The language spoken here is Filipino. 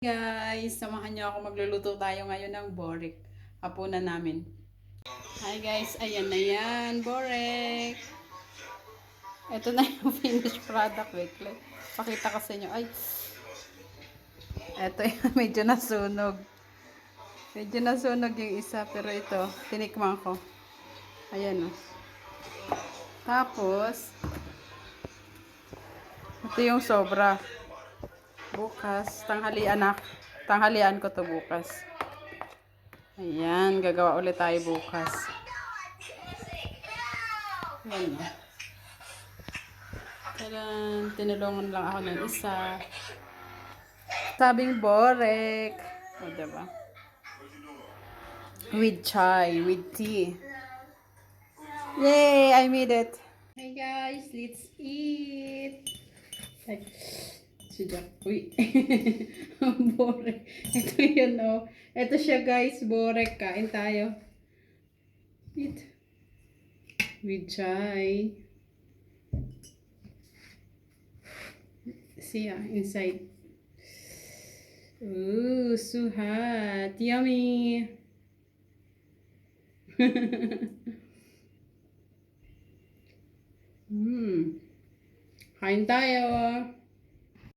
Guys, samahan niyo ako, magluluto tayo ngayon ng borek. Hapunan namin. Hi guys, ayan na yan, borek. Ito na yung finished product. Wait lang. Pakita ko sa inyo. Ay, ito yung medyo nasunog. Medyo nasunog yung isa, pero ito, tinikman ko. Ayan o. Tapos, ito yung sobra. Bukas, tanghalian ko to bukas. Ayan, gagawa ulit tayo bukas. Ayan o. Taran, tinulungan lang ako ng isa. Sabing borek. O, diba? With chai, with tea. Yay! I made it. Hey guys, let's eat. Ay, sudah. Uy. Borek. Ito yun, oh. Ito siya guys, borek. Kain tayo. Eat. With chai. See inside. Ooh, so hot. Yummy. Kain tayo.